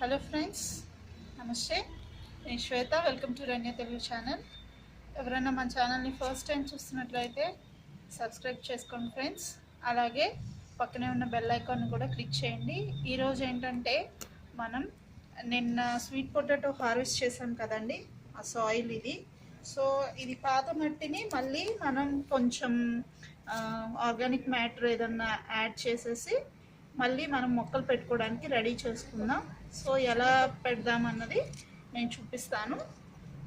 Hello friends, నమస్తే. నేను Shweta. Welcome to Ranya Telugu channel. ఎవరైనా మన ఛానల్ని ఫస్ట్ టైం చూస్తున్నట్లయితే సబ్స్క్రైబ్ చేసుకోండి ఫ్రెండ్స్. అలాగే పక్కనే ఉన్న బెల్ ఐకాన్ కూడా క్లిక్ చేయండి. ఈరోజు ఏంటంటే మనం నిన్న స్వీట్ పొటాటో హార్వెస్ట్ చేసాం కదండి, ఆ సాయిల్ ఇది. సో ఇది పాత మట్టిని మళ్ళీ మనం కొంచెం ఆర్గానిక్ మ్యాటర్ ఏదన్నా యాడ్ చేసేసి మళ్ళీ మనం మొక్కలు పెట్టుకోవడానికి రెడీ చేసుకుందాం. సో ఎలా పెడదామన్నది నేను చూపిస్తాను.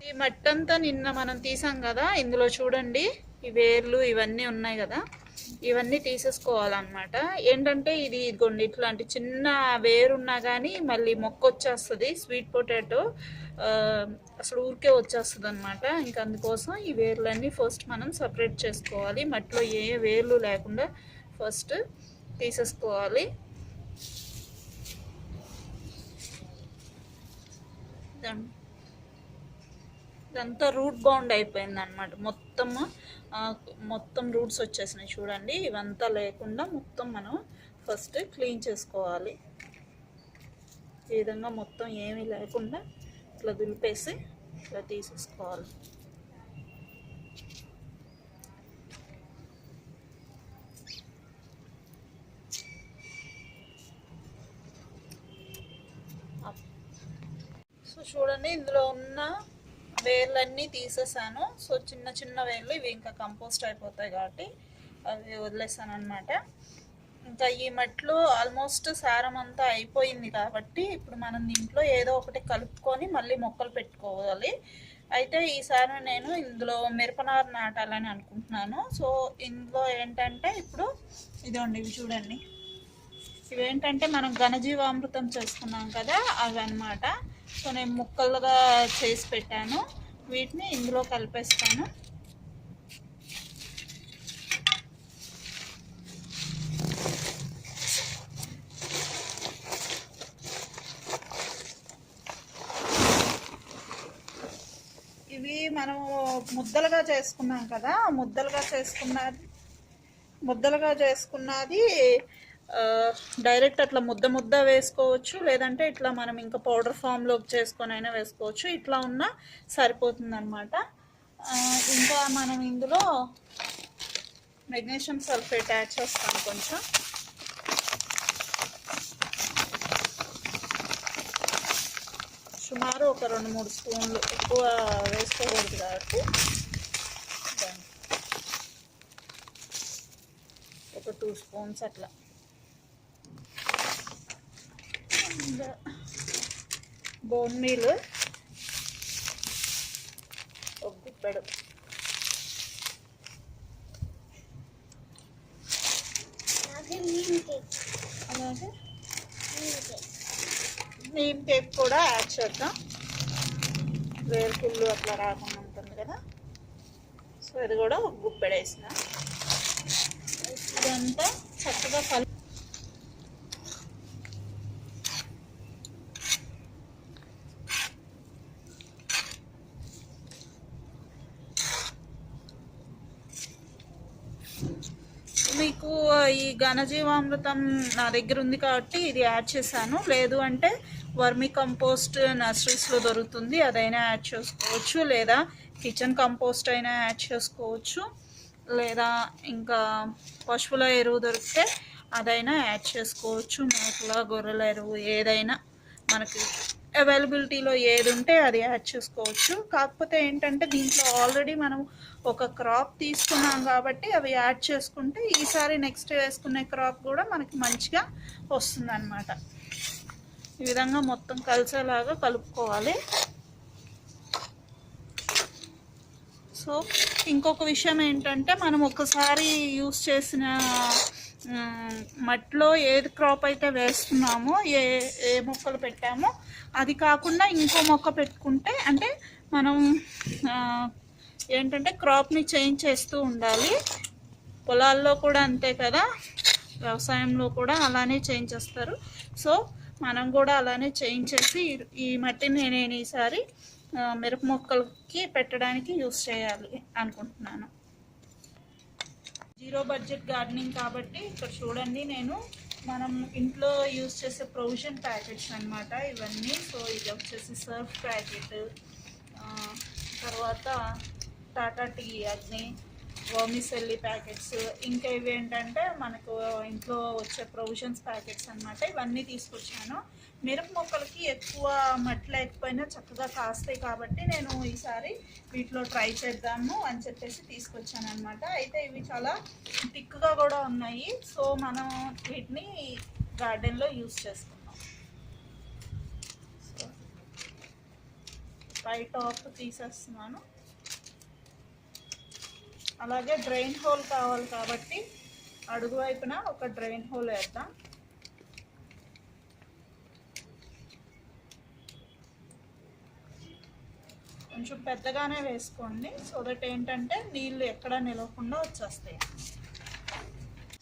ఈ మట్టి అంతా నిన్న మనం తీసాం కదా, ఇందులో చూడండి ఈ వేర్లు ఇవన్నీ ఉన్నాయి కదా, ఇవన్నీ తీసేసుకోవాలన్నమాట. ఏంటంటే ఇది ఇదిగోండి ఇట్లాంటి చిన్న వేరున్నా కానీ మళ్ళీ మొక్క వచ్చేస్తుంది. స్వీట్ పొటాటో అసలు ఊరికే వచ్చేస్తుంది అనమాట. ఇంకా అందుకోసం ఈ వేర్లన్నీ ఫస్ట్ మనం సపరేట్ చేసుకోవాలి. మట్టిలో ఏ వేర్లు లేకుండా ఫస్ట్ తీసేసుకోవాలి. ఇదంతా రూట్ బౌండ్ అయిపోయింది అనమాట. మొత్తం రూట్స్ వచ్చేసినాయి చూడండి. ఇవంతా లేకుండా మొత్తం మనం ఫస్ట్ క్లీన్ చేసుకోవాలి. ఈ విధంగా మొత్తం ఏమీ లేకుండా ఇట్లా దులిపేసి ఇట్లా తీసేసుకోవాలి. సో చూడండి, ఇందులో ఉన్న వేర్లన్నీ తీసేసాను. సో చిన్న చిన్న వేర్లు ఇవి ఇంకా కంపోస్ట్ అయిపోతాయి కాబట్టి అవి వదిలేసాను అనమాట. ఇంకా ఈ మట్లో ఆల్మోస్ట్ సారం అంతా అయిపోయింది కాబట్టి ఇప్పుడు మనం దీంట్లో ఏదో ఒకటి కలుపుకొని మళ్ళీ మొక్కలు పెట్టుకోవాలి. అయితే ఈసారి నేను ఇందులో మిరపనారు నాటాలని అనుకుంటున్నాను. సో ఇందులో ఏంటంటే ఇప్పుడు ఇదండి, ఇవి చూడండి, ఇవేంటంటే మనం ఘనజీవామృతం చేసుకున్నాం కదా, అవి అన్నమాట. సో నేను ముక్కలుగా చేసి పెట్టాను, వీటిని ఇందులో కలిపేస్తాను. ఇవి మనము ముద్దలుగా చేసుకున్నాం కదా, ముద్దలుగా చేసుకున్నది డైరెక్ట్ అట్లా ముద్ద వేసుకోవచ్చు, లేదంటే ఇట్లా మనం ఇంకా పౌడర్ ఫామ్లోకి చేసుకొని అయినా వేసుకోవచ్చు. ఇట్లా ఉన్నా సరిపోతుంది అనమాట. ఇంకా మనం ఇందులో మెగ్నీషియం సల్ఫేట్ యాడ్ చేస్తాం కొంచెం. సుమారు ఒక 2-3 స్పూన్లు, ఎక్కువ వేసుకోకూడదు కాబట్టి ఒక 2 స్పూన్స్ అట్లా. బోన్ మీల్ ఒక గుప్పెడు, అలాగే నీమ్ కేక్ కూడా యాడ్ చేద్దాం. వేరుకుళ్ళు అట్లా రాకుండా ఉంటుంది కదా. సో ఇది కూడా ఒక గుప్పెడు వేసిన. ఇదంతా చక్కగా కలిపి మీకు ఈ ఘనజీవామృతం నా దగ్గర ఉంది కాబట్టి ఇది యాడ్ చేశాను. లేదు అంటే వర్మి కంపోస్ట్ నర్సరీస్లో దొరుకుతుంది, అదైనా యాడ్ చేసుకోవచ్చు. లేదా కిచెన్ కంపోస్ట్ అయినా యాడ్ చేసుకోవచ్చు. లేదా ఇంకా పశువుల ఎరువు దొరికితే అదైనా యాడ్ చేసుకోవచ్చు. మేకల గొర్రెల ఎరువు ఏదైనా మనకి అవైలబిలిటీలో ఏది ఉంటే అది యాడ్ చేసుకోవచ్చు. కాకపోతే ఏంటంటే దీంట్లో ఆల్రెడీ మనం ఒక క్రాప్ తీసుకున్నాం కాబట్టి అవి యాడ్ చేసుకుంటే ఈసారి నెక్స్ట్ వేసుకునే క్రాప్ కూడా మనకి మంచిగా వస్తుందన్నమాట. ఈ విధంగా మొత్తం కలిసేలాగా కలుపుకోవాలి. సో ఇంకొక విషయం ఏంటంటే మనం ఒకసారి యూస్ చేసిన మట్టిలో ఏది క్రాప్ అయితే వేస్తున్నామో, ఏ మొక్కలు పెట్టామో అది కాకుండా ఇంకో మొక్క పెట్టుకుంటే, అంటే మనం ఏంటంటే క్రాప్ని చేంజ్ చేస్తూ ఉండాలి. పొలాల్లో కూడా అంతే కదా, వ్యవసాయంలో కూడా అలానే చేంజ్ చేస్తారు. సో మనం కూడా అలానే చేంజ్ చేసి ఈ మట్టిని నేను ఈసారి మిరప మొక్కలకి పెట్టడానికి యూస్ చేయాలి అనుకుంటున్నాను. జీరో బడ్జెట్ గార్డెనింగ్ కాబట్టి ఇక్కడ చూడండి, నేను మనం ఇంట్లో యూజ్ చేసే ప్రొవిజన్ ప్యాకెట్స్ అన్నమాట ఇవన్నీ. సో ఇది వచ్చేసి సర్ఫ్ ప్యాకెట్, తర్వాత టాటా టీ అగ్ని, వర్మిసెల్లి ప్యాకెట్స్, ఇంకా ఇవి ఏంటంటే మనకు ఇంట్లో వచ్చే ప్రొవిజన్స్ ప్యాకెట్స్ అన్నమాట. ఇవన్నీ తీసుకొచ్చాను. మిరప మొక్కలకి ఎక్కువ మట్టి లేకపోయినా చక్కగా కాస్తాయి కాబట్టి నేను ఈసారి వీటిలో ట్రై చేద్దాము అని చెప్పేసి తీసుకొచ్చాను అనమాట. అయితే ఇవి చాలా థిక్గా కూడా ఉన్నాయి. సో మనం వీటిని గార్డెన్లో యూస్ చేసుకున్నాం. సో పై టాప్ తీసేస్తున్నాను. అలాగే డ్రైన్ హోల్ కావాలి కాబట్టి అడుగు వైపున ఒక డ్రైన్ హోల్ వేద్దాం. కొంచెం పెద్దగానే వేసుకోండి, సో దట్ ఏంటంటే నీళ్ళు ఎక్కడా నిలవకుండా వచ్చేస్తాయి.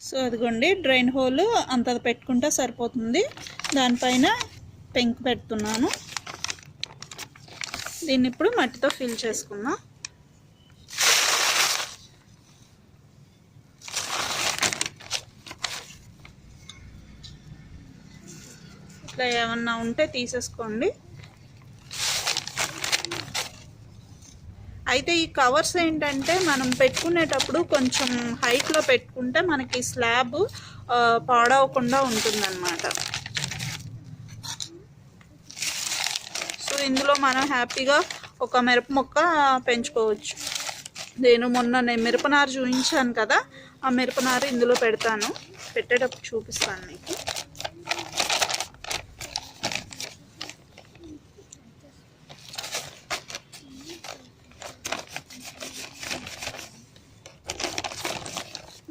సో అదిగోండి డ్రైన్ హోల్ అంత పెట్టుకుంటే సరిపోతుంది. దానిపైన పెంకు పెడుతున్నాను. దీన్ని ఇప్పుడు మట్టితో ఫిల్ చేసుకుందాం. ఇట్లా ఏమన్నా ఉంటే తీసేసుకోండి. అయితే ఈ కవర్స్ ఏంటంటే మనం పెట్టుకునేటప్పుడు కొంచెం హైట్లో పెట్టుకుంటే మనకి స్లాబ్ పాడవకుండా ఉంటుందన్నమాట. సో ఇందులో మనం హ్యాపీగా ఒక మిరప మొక్క పెంచుకోవచ్చు. నేను మొన్న మిరపనారు చూపించాను కదా, ఆ మిరపనారు ఇందులో పెడతాను. పెట్టేటప్పుడు చూపిస్తాను మీకు.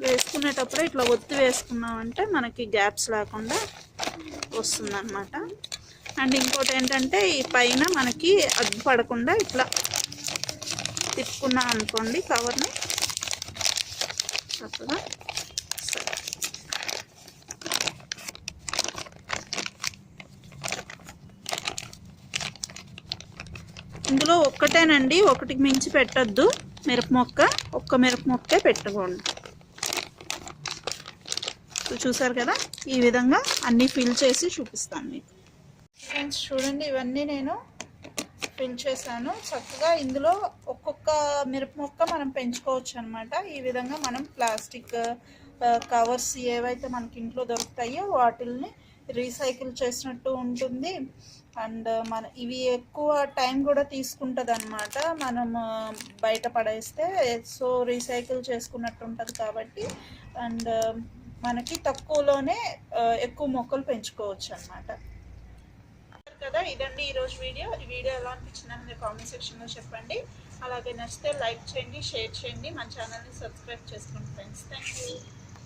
వేసుకునేటప్పుడు ఇట్లా ఒత్తి వేసుకున్నామంటే మనకి గ్యాప్స్ లేకుండా వస్తుందన్నమాట. అండ్ ఇంకోటి ఏంటంటే ఈ పైన మనకి అడ్డు పడకుండా ఇట్లా తిప్పుకున్నాం అనుకోండి కవర్ని చక్కగా. సరే, ఇందులో ఒక్కటేనండి, ఒకటికి మించి పెట్టద్దు మిరప మొక్క. ఒక్క మిరప మొక్కే పెట్టుకోండి. చూసారు కదా, ఈ విధంగా అన్నీ ఫిల్ చేసి చూపిస్తాను మీకు. ఫ్రెండ్స్ చూడండి, ఇవన్నీ నేను ఫిల్ చేశాను చక్కగా. ఇందులో ఒక్కొక్క మిరప మొక్క మనం పెంచుకోవచ్చు అనమాట. ఈ విధంగా మనం ప్లాస్టిక్ కవర్స్ ఏవైతే మనకి ఇంట్లో దొరుకుతాయో వాటిల్ని రీసైకిల్ చేసినట్టు ఉంటుంది. అండ్ ఇవి ఎక్కువ టైం కూడా తీసుకుంటుంది అనమాట మనం బయట పడేస్తే. సో రీసైకిల్ చేసుకున్నట్టు ఉంటుంది కాబట్టి అండ్ మనకి తక్కువలోనే ఎక్కువ మొక్కలు పెంచుకోవచ్చు అనమాట కదా. ఇదండి ఈరోజు వీడియో. ఈ వీడియో ఎలా అనిపించిందని మీరు కామెంట్ సెక్షన్లో చెప్పండి. అలాగే నచ్చితే లైక్ చేయండి, షేర్ చేయండి, మన ఛానల్ని సబ్స్క్రైబ్ చేసుకోండి ఫ్రెండ్స్. Thank you.